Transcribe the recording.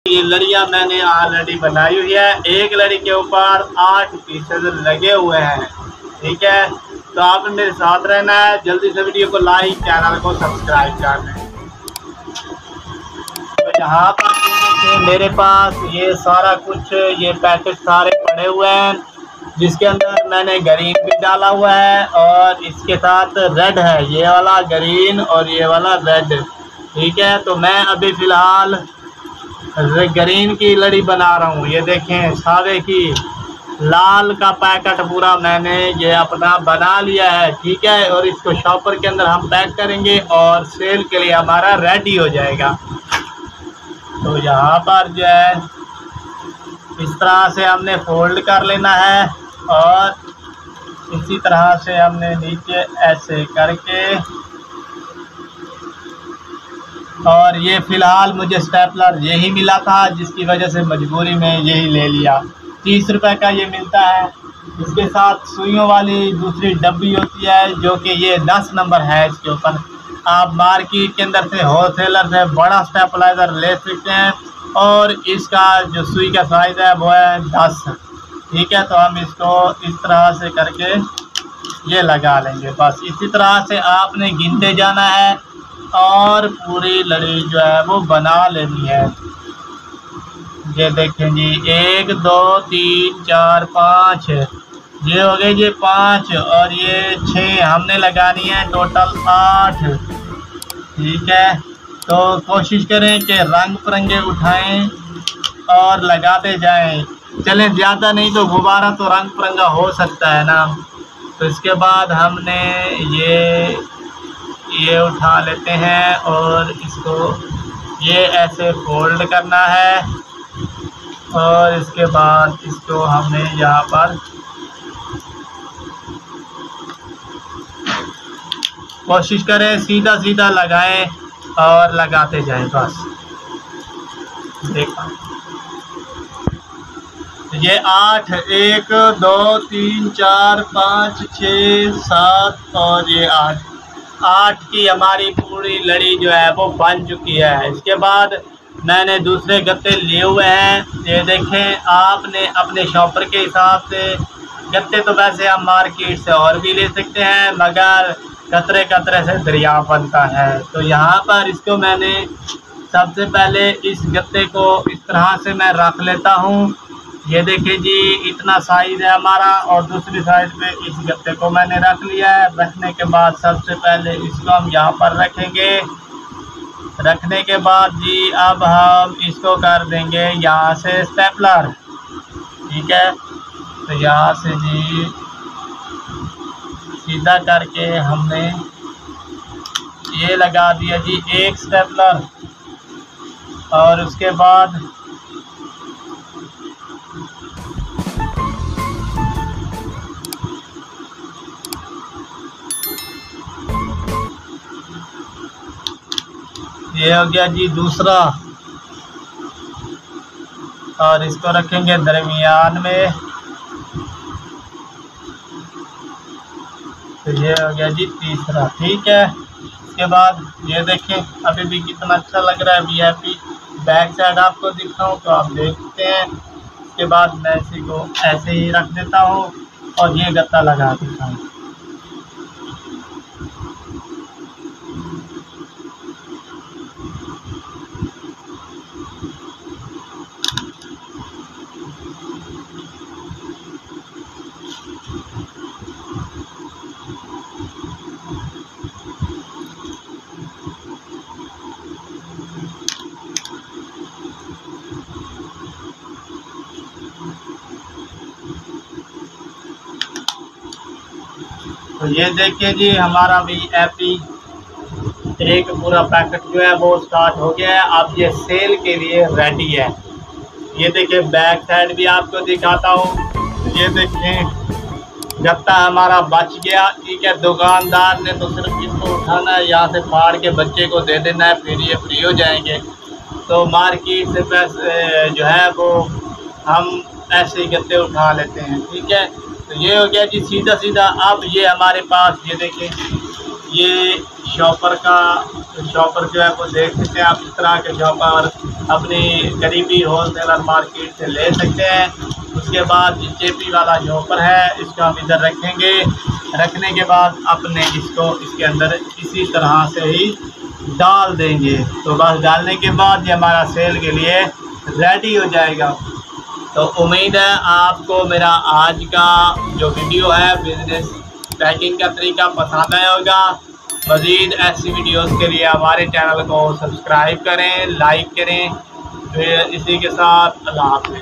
ये लड़ियाँ मैंने ऑलरेडी बनाई हुई है। एक लड़ी के ऊपर 8 पीसेस लगे हुए हैं। ठीक है, तो आपने मेरे साथ रहना है। जल्दी से वीडियो को लाइक, चैनल को सब्सक्राइब कर लें। तो यहाँ पर मेरे पास ये सारा कुछ, ये पैकेट सारे पड़े हुए हैं, जिसके अंदर मैंने ग्रीन भी डाला हुआ है और इसके साथ रेड है, ये वाला ग्रीन और ये वाला रेड। ठीक है, तो मैं अभी फ़िलहाल ग्रीन की लड़ी बना रहा हूँ। ये देखें, सारे की लाल का पैकेट पूरा मैंने ये अपना बना लिया है। ठीक है, और इसको शॉपर के अंदर हम पैक करेंगे और सेल के लिए हमारा रेडी हो जाएगा। तो यहाँ पर जो है इस तरह से हमने फोल्ड कर लेना है और इसी तरह से हमने नीचे ऐसे करके, और ये फ़िलहाल मुझे स्टेपलर यही मिला था, जिसकी वजह से मजबूरी में यही ले लिया। 30 रुपए का ये मिलता है। इसके साथ सुइयों वाली दूसरी डब्बी होती है, जो कि ये 10 नंबर है। इसके ऊपर आप मार्केट के अंदर से होलसेलर से बड़ा स्टेपलाइज़र ले सकते हैं और इसका जो सुई का साइज़ है वो है 10। ठीक है, तो हम इसको इस तरह से करके ये लगा लेंगे। बस इसी तरह से आपने गिनते जाना है और पूरी लड़ी जो है वो बना लेनी है। ये देखें जी, 1 2 3 4 5, ये हो गए जी 5 और ये 6 हमने लगानी है, टोटल 8। ठीक है, तो कोशिश करें कि रंग बिरंगे उठाएं और लगाते जाएं। चलें, ज़्यादा नहीं तो गुब्बारा तो रंग बिरंगा हो सकता है ना। तो इसके बाद हमने ये उठा लेते हैं और इसको ये ऐसे फोल्ड करना है और इसके बाद इसको हमने यहाँ पर कोशिश करें सीधा सीधा लगाएं और लगाते जाएं। बस देखा, ये 8, 1 2 3 4 5 6 7 और ये 8 की हमारी पूरी लड़ी जो है वो बन चुकी है। इसके बाद मैंने दूसरे गत्ते लिए हुए हैं। ये देखें, आपने अपने शॉपर के हिसाब से, गत्ते तो वैसे हम मार्केट से और भी ले सकते हैं, मगर कतरे कतरे से दरिया बनता है। तो यहाँ पर इसको मैंने सबसे पहले इस गत्ते को इस तरह से मैं रख लेता हूँ। ये देखिए जी, इतना साइज़ है हमारा और दूसरी साइड पे इस गत्ते को मैंने रख लिया है। रखने के बाद सबसे पहले इसको हम यहाँ पर रखेंगे। रखने के बाद जी अब हम इसको कर देंगे यहाँ से स्टेपलर। ठीक है, तो यहाँ से जी सीधा करके हमने ये लगा दिया जी एक स्टेपलर, और उसके बाद ये हो गया जी दूसरा, और इसको रखेंगे दरमियान में। तो ये हो गया जी तीसरा। ठीक है, इसके बाद ये देखें, अभी भी कितना अच्छा लग रहा है। VIP बैक साइड आपको दिखाऊं तो आप देखते हैं। इसके बाद मैं इसी को ऐसे ही रख देता हूँ और ये गत्ता लगा देता हूँ। तो ये देखिए जी, हमारा VIP एक पूरा पैकेट जो है वो स्टार्ट हो गया है। अब ये सेल के लिए रेडी है। ये देखिए, बैक साइड भी आपको दिखाता हूँ। ये देखें, गत्ता हमारा बच गया। ठीक है, दुकानदार ने तो सिर्फ इसको उठाना है, यहाँ से फाड़ के बच्चे को दे देना है, फिर ये फ्री हो जाएंगे। तो मार्केट से पैसे जो है वो हम ऐसे ही गत्ते उठा लेते हैं। ठीक है, तो ये हो गया जी सीधा सीधा। अब ये हमारे पास ये देखें ये शॉपर जो है वो देख सकते हैं आप। इस तरह के शॉपर अपनी करीबी होलसेलर मार्केट से ले सकते हैं। उसके बाद जेपी वाला शॉपर है, इसको हम इधर रखेंगे। रखने के बाद अपने इसको इसके अंदर इसी तरह से ही डाल देंगे। तो बस डालने के बाद ये हमारा सेल के लिए रेडी हो जाएगा। तो उम्मीद है आपको मेरा आज का जो वीडियो है बिजनेस पैकिंग का तरीका पसंद आया होगा। मज़ीद ऐसी वीडियोस के लिए हमारे चैनल को सब्सक्राइब करें, लाइक करें। फिर इसी के साथ अल्लाह हाफ़िज़।